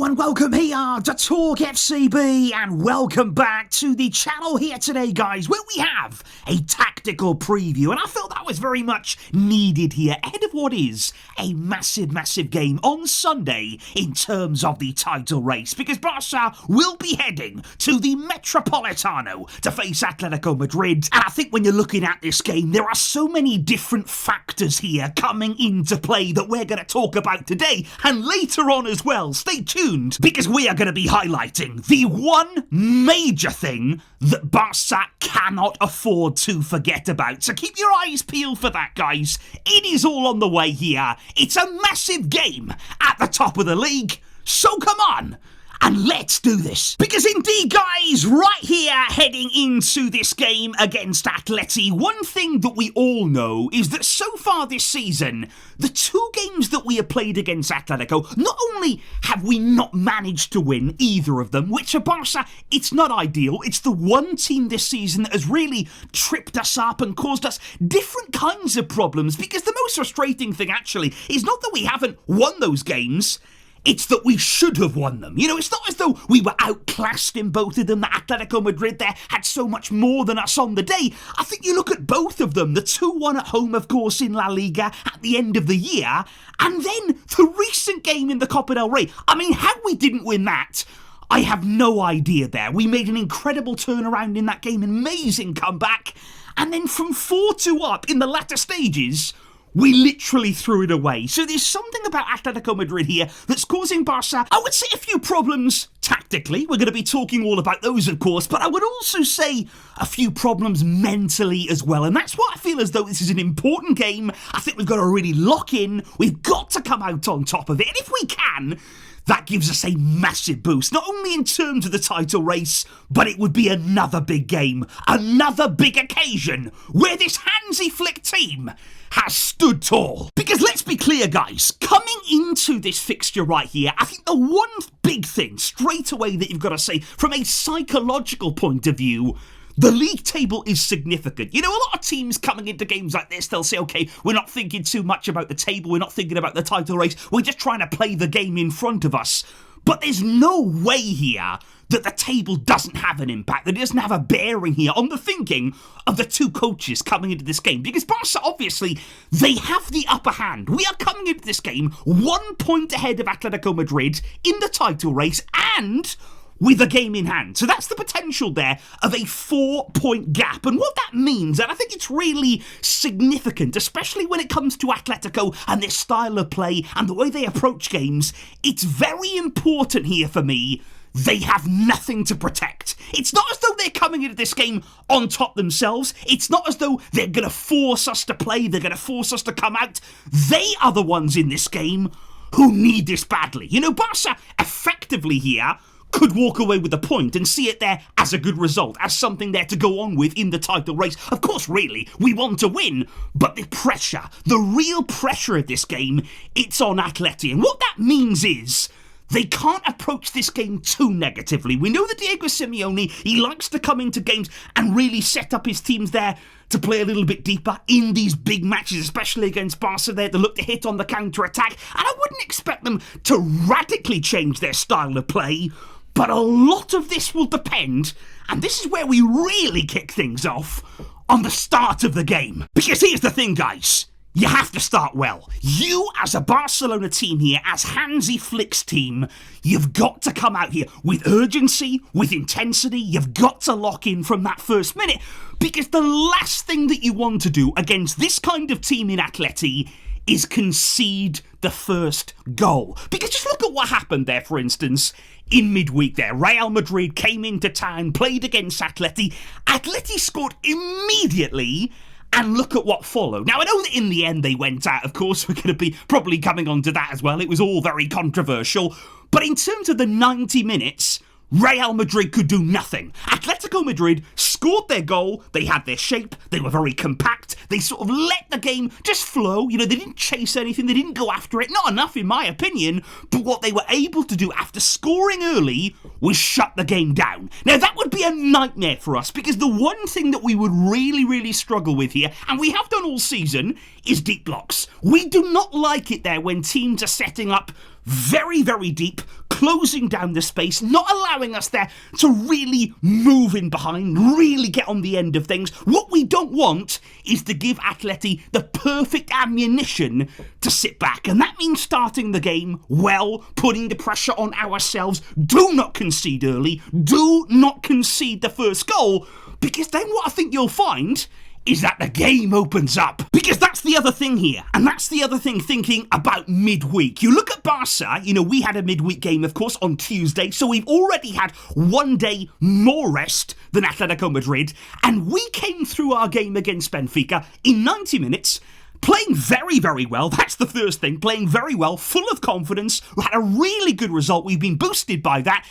Hello and welcome here to TalkFCB, and welcome back to the channel here today, guys, where we have a tactical preview, and I felt that was very much needed here ahead of what is a massive game on Sunday in terms of the title race, because Barca will be heading to the Metropolitano to face Atletico Madrid. And I think when you're looking at this game, there are so many different factors here coming into play that we're going to talk about today and later on as well. Stay tuned, because we are going to be highlighting the one major thing that Barca cannot afford to forget about. So keep your eyes peeled for that, guys. It is all on the way here. It's a massive game at the top of the league. So come on, and let's do this. Because indeed, guys, right here, heading into this game against Atleti, one thing that we all know is that so far this season, the two games that we have played against Atletico, not only have we not managed to win either of them, which for Barca, it's not ideal. It's the one team this season that has really tripped us up and caused us different kinds of problems, because the most frustrating thing actually is not that we haven't won those games, it's that we should have won them. You know, it's not as though we were outclassed in both of them, that Atletico Madrid there had so much more than us on the day. I think you look at both of them, the 2-1 at home, of course, in La Liga at the end of the year, and then the recent game in the Copa del Rey. I mean, how we didn't win that, I have no idea there. We made an incredible turnaround in that game, an amazing comeback, and then from 4-2 up in the latter stages, we literally threw it away. So there's something about Atletico Madrid here that's causing Barca, I would say, a few problems tactically. We're going to be talking all about those, of course, but I would also say a few problems mentally as well. And that's why I feel as though this is an important game. I think we've got to really lock in. We've got to come out on top of it. And if we can, that gives us a massive boost, not only in terms of the title race, but it would be another big game, another big occasion where this Hansi Flick team has stood tall. Because let's be clear, guys, coming into this fixture right here, I think the one big thing straight away that you've got to say from a psychological point of view, the league table is significant. You know, a lot of teams coming into games like this, they'll say, okay, we're not thinking too much about the table, we're not thinking about the title race, we're just trying to play the game in front of us. But there's no way here that the table doesn't have an impact, that it doesn't have a bearing here on the thinking of the two coaches coming into this game. Because Barca, obviously, they have the upper hand. We are coming into this game 1 point ahead of Atletico Madrid in the title race and with a game in hand. So that's the potential there of a 4-point gap. And what that means, and I think it's really significant, especially when it comes to Atletico and their style of play and the way they approach games, it's very important here for me. They have nothing to protect. It's not as though they're coming into this game on top themselves. It's not as though they're going to force us to play. They're going to force us to come out. They are the ones in this game who need this badly. You know, Barca effectively here could walk away with a point and see it there as a good result, as something there to go on with in the title race. Of course, really, we want to win, but the pressure, the real pressure of this game, it's on Atleti. And what that means is they can't approach this game too negatively. We know that Diego Simeone, he likes to come into games and really set up his teams there to play a little bit deeper in these big matches, especially against Barca there, to look to hit on the counter-attack. And I wouldn't expect them to radically change their style of play, but a lot of this will depend, and this is where we really kick things off, on the start of the game. Because here's the thing, guys. You have to start well. You, as a Barcelona team here, as Hansi Flick's team, you've got to come out here with urgency, with intensity. You've got to lock in from that first minute, because the last thing that you want to do against this kind of team in Atleti is concede the first goal. Because just look at what happened there, for instance, in midweek there. Real Madrid came into town, played against Atleti. Atleti scored immediately, and look at what followed. Now, I know that in the end they went out, of course. We're going to be probably coming on to that as well. It was all very controversial. But in terms of the 90 minutes, Real Madrid could do nothing. Atletico Madrid scored their goal, they had their shape, they were very compact, they sort of let the game just flow. You know, they didn't chase anything, they didn't go after it, not enough in my opinion, but what they were able to do after scoring early was shut the game down. Now that would be a nightmare for us, because the one thing that we would really struggle with here, and we have done all season, is deep blocks. We do not like it there when teams are setting up very, very deep, closing down the space, not allowing us there to really move in behind, really get on the end of things. What we don't want is to give Atleti the perfect ammunition to sit back, and that means starting the game well, putting the pressure on ourselves. Do not concede early, do not concede the first goal, because then what I think you'll find is that the game opens up. Because that's the other thing here, and that's the other thing thinking about midweek. You look at Barca, we had a midweek game, of course, on Tuesday, so we've already had 1 day more rest than Atletico Madrid, and we came through our game against Benfica in 90 minutes, playing very, very well. That's the first thing. Playing very well, full of confidence. We had a really good result. We've been boosted by that.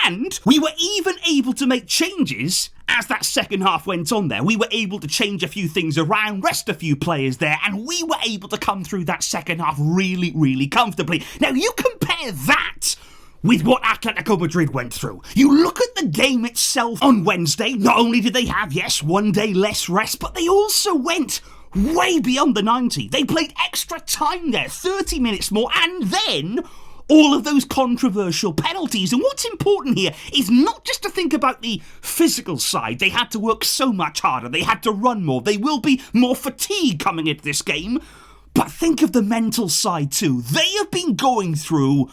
And we were even able to make changes as that second half went on there. We were able to change a few things around, rest a few players there, and we were able to come through that second half really, really comfortably. Now, you compare that with what Atletico Madrid went through. You look at the game itself on Wednesday. Not only did they have, yes, 1 day less rest, but they also went way beyond the 90. They played extra time there, 30 minutes more, and then all of those controversial penalties. And what's important here is not just to think about the physical side. They had to work so much harder. They had to run more. They will be more fatigued coming into this game. But think of the mental side too. They have been going through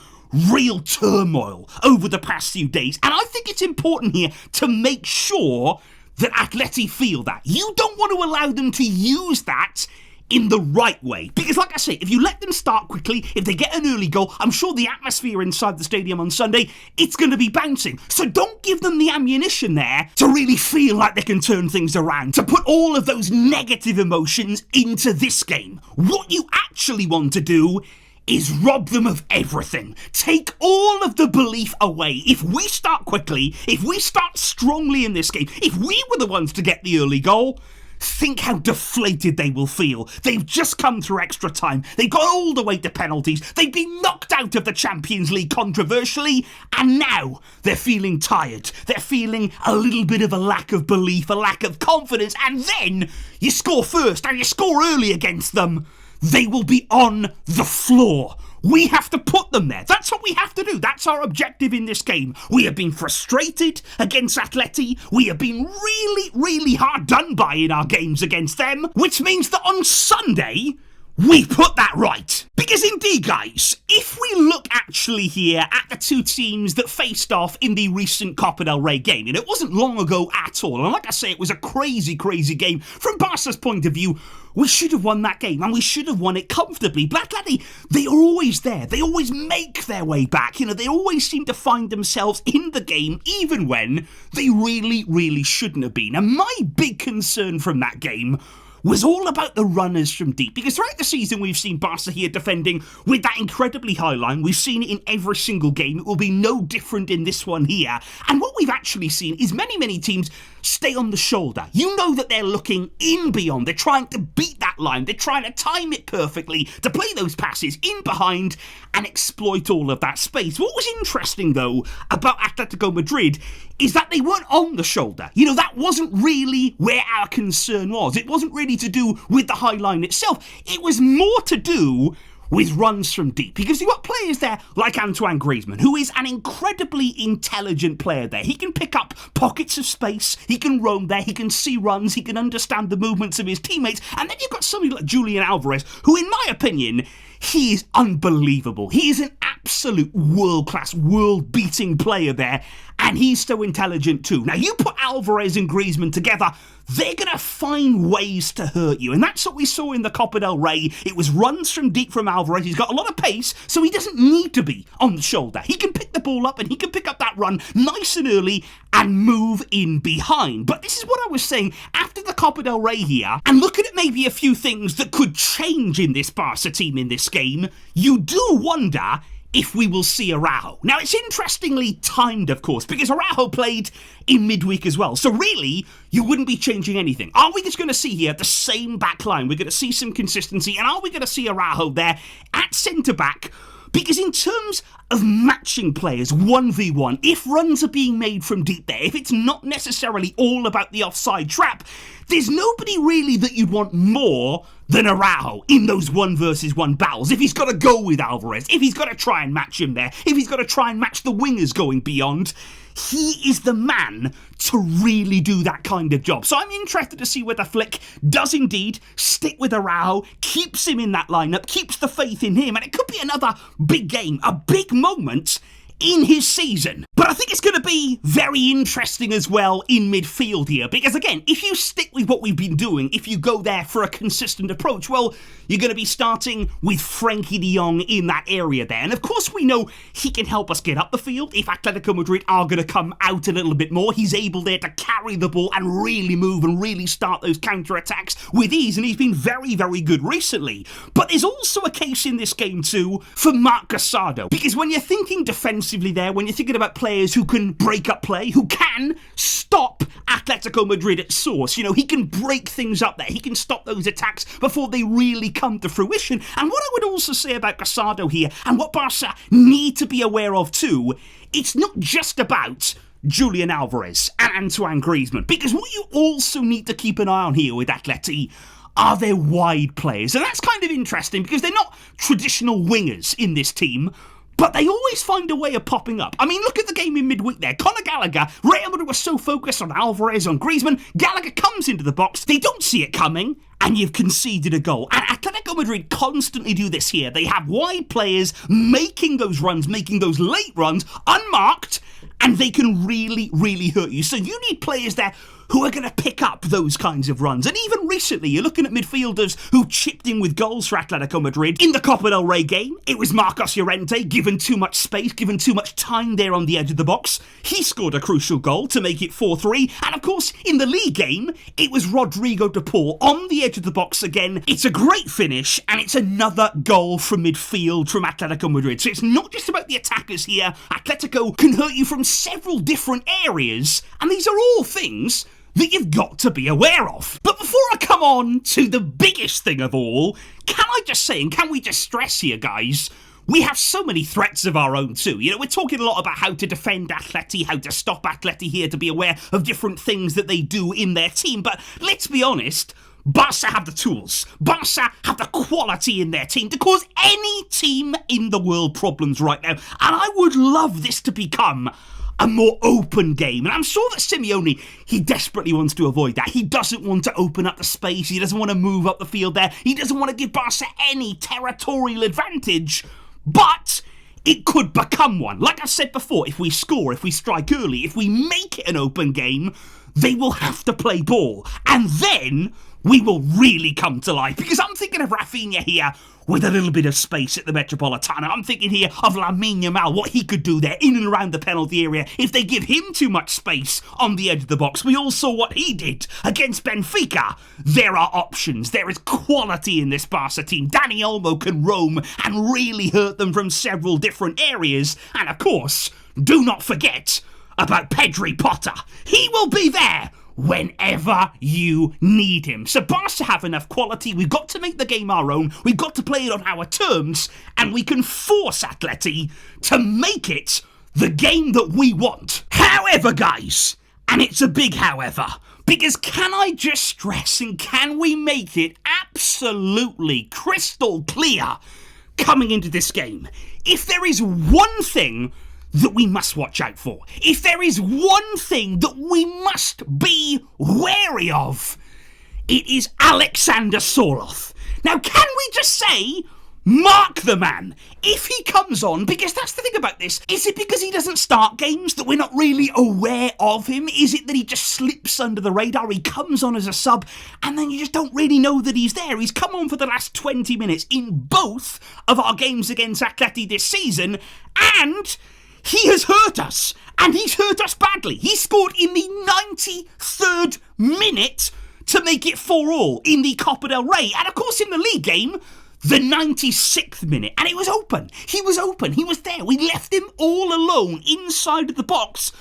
real turmoil over the past few days. And I think it's important here to make sure that Atleti feel that. You don't want to allow them to use that in the right way. Because like I say, if you let them start quickly, if they get an early goal, I'm sure the atmosphere inside the stadium on Sunday, it's going to be bouncing. So don't give them the ammunition there to really feel like they can turn things around, to put all of those negative emotions into this game. What you actually want to do is rob them of everything. Take all of the belief away. If we start quickly, if we start strongly in this game, if we were the ones to get the early goal, think how deflated they will feel. They've just come through extra time. They've got all the way to penalties. They've been knocked out of the Champions League controversially, and now they're feeling tired. They're feeling a little bit of a lack of belief, a lack of confidence, and then you score first and you score early against them. They will be on the floor. We have to put them there. That's what we have to do. That's our objective in this game. We have been frustrated against Atleti. We have been really, really hard done by in our games against them, which means that on Sunday, we put that right. Because indeed, guys, if we look actually here at the two teams that faced off in the recent Copa del Rey game, and it wasn't long ago at all, and like I say, it was a crazy, crazy game. From Barca's point of view, we should have won that game, and we should have won it comfortably. But Atleti, they are always there. They always make their way back. They always seem to find themselves in the game, even when they really, really shouldn't have been. And my big concern from that game was all about the runners from deep. Because throughout the season, we've seen Barca here defending with that incredibly high line. We've seen it in every single game. It will be no different in this one here. And what we've actually seen is many, many teams stay on the shoulder. You know that they're looking in beyond. They're trying to beat that line. They're trying to time it perfectly to play those passes in behind and exploit all of that space. What was interesting, though, about Atletico Madrid is that they weren't on the shoulder. That wasn't really where our concern was. It wasn't really to do with the high line itself. It was more to do with runs from deep. Because you've got players there like Antoine Griezmann, who is an incredibly intelligent player there. He can pick up pockets of space, he can roam there, he can see runs, he can understand the movements of his teammates. And then you've got somebody like Julian Alvarez, who in my opinion, he is unbelievable. He is an absolute world-class, world-beating player there, and he's so intelligent too. Now, you put Alvarez and Griezmann together, they're going to find ways to hurt you, and that's what we saw in the Copa del Rey. It was runs from deep from Alvarez. He's got a lot of pace, so he doesn't need to be on the shoulder. He can pick the ball up, and he can pick up that run nice and early and move in behind. But this is what I was saying after the Copa del Rey here, and looking at maybe a few things that could change in this Barca team in this game, you do wonder if we will see Araujo. Now, it's interestingly timed, of course, because Araujo played in midweek as well. So really, you wouldn't be changing anything. Are we just going to see here the same back line? We're going to see some consistency, and are we going to see Araujo there at centre-back? Because in terms of matching players 1v1, if runs are being made from deep there, if it's not necessarily all about the offside trap, there's nobody really that you'd want more than Araujo in those 1-versus-1 battles. If he's got to go with Alvarez, if he's got to try and match him there, if he's got to try and match the wingers going beyond, he is the man to really do that kind of job. So I'm interested to see whether Flick does indeed stick with Araujo, keeps him in that lineup, keeps the faith in him, and it could be another big game, a big moment in his season. But I think it's going to be very interesting as well in midfield here, because again, if you stick with what we've been doing, if you go there for a consistent approach, well, you're going to be starting with Frenkie de Jong in that area there. And of course we know he can help us get up the field. If Atletico Madrid are going to come out a little bit more, he's able there to carry the ball and really move and really start those counter-attacks with ease, and he's been very, very good recently. But there's also a case in this game too for Marc Gasardo, because when you're thinking defensively there, when you're thinking about players who can break up play, who can stop Atletico Madrid at source, you know, he can break things up there, he can stop those attacks before they really come to fruition. And what I would also say about Gasardo here, and what Barca need to be aware of too, it's not just about Julian Alvarez and Antoine Griezmann, because what you also need to keep an eye on here with Atleti are their wide players. And that's kind of interesting because they're not traditional wingers in this team, but they always find a way of popping up. I mean, look at the game in midweek there. Conor Gallagher, Real Madrid was so focused on Alvarez, on Griezmann, Gallagher comes into the box, they don't see it coming, and you've conceded a goal. And Atletico Madrid constantly do this here. They have wide players making those runs, making those late runs, unmarked, and they can really, really hurt you. So you need players there who are going to pick up those kinds of runs. And even recently, you're looking at midfielders who chipped in with goals for Atletico Madrid. In the Copa del Rey game, it was Marcos Llorente, given too much space, given too much time there on the edge of the box. He scored a crucial goal to make it 4-3. And of course, in the League game, it was Rodrigo de Paul on the edge of the box again. It's a great finish, and it's another goal from midfield from Atletico Madrid. So it's not just about the attackers here. Atletico can hurt you from several different areas, and these are all things that you've got to be aware of. But before I come on to the biggest thing of all, can I just say, and can we just stress here, guys, we have so many threats of our own too. You know, we're talking a lot about how to defend Atleti, how to stop Atleti here, to be aware of different things that they do in their team. But let's be honest, Barca have the tools. Barca have the quality in their team to cause any team in the world problems right now. And I would love this to become a more open game. And I'm sure that Simeone, he desperately wants to avoid that. He doesn't want to open up the space. He doesn't want to move up the field there. He doesn't want to give Barca any territorial advantage. But it could become one. Like I said before, if we score, if we strike early, if we make it an open game, they will have to play ball. And then we will really come to life. Because I'm thinking of Rafinha here with a little bit of space at the Metropolitano. I'm thinking here of Lamine Yamal, what he could do there in and around the penalty area if they give him too much space on the edge of the box. We all saw what he did against Benfica. There are options. There is quality in this Barca team. Dani Olmo can roam and really hurt them from several different areas. And of course, do not forget about Pedri Potter. He will be there whenever you need him. So Barca have enough quality. We've got to make the game our own. We've got to play it on our terms, and we can force Atleti to make it the game that we want. However, guys, and it's a big however, because can I just stress, and can we make it absolutely crystal clear coming into this game, if there is one thing that we must watch out for, if there is one thing that we must be wary of, it is Alexander Soroth. Now, can we just say, mark the man, if he comes on, because that's the thing about this, is it because he doesn't start games that we're not really aware of him? Is it that he just slips under the radar, he comes on as a sub, and then you just don't really know that he's there? He's come on for the last 20 minutes in both of our games against Atleti this season, and he has hurt us, and he's hurt us badly. He scored in the 93rd minute to make it 4-4 in the Copa del Rey. And of course in the league game, the 96th minute. And it was open. He was open. He was there. We left him all alone inside of the box.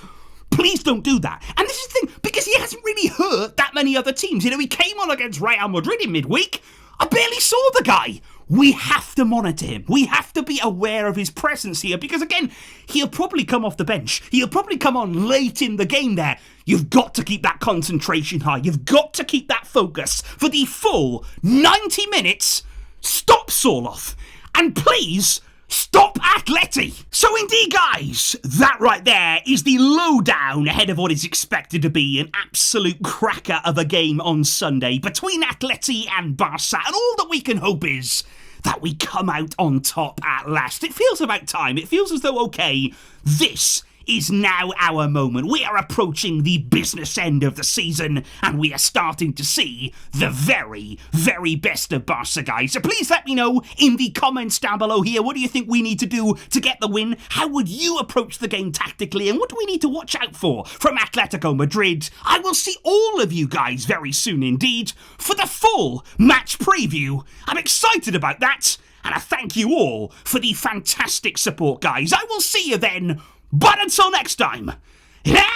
Please don't do that. And this is the thing, because he hasn't really hurt that many other teams. You know, he came on against Real Madrid in midweek. I barely saw the guy. we have to monitor him. We have to be aware of his presence here because, again, he'll probably come off the bench. He'll probably come on late in the game there. You've got to keep that concentration high. You've got to keep that focus for the full 90 minutes. Stop Sorloth. And please, stop Atleti. So indeed, guys, that right there is the lowdown ahead of what is expected to be an absolute cracker of a game on Sunday between Atleti and Barca. And all that we can hope is that we come out on top at last. It feels about time. It feels as though, okay, this is now our moment. We are approaching the business end of the season and we are starting to see the very, very best of Barca, guys. So please let me know in the comments down below here, what do you think we need to do to get the win? How would you approach the game tactically? And what do we need to watch out for from Atletico Madrid? I will see all of you guys very soon indeed for the full match preview. I'm excited about that and I thank you all for the fantastic support, guys. I will see you then. But until next time,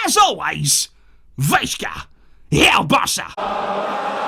as always, Vejka, El Barça.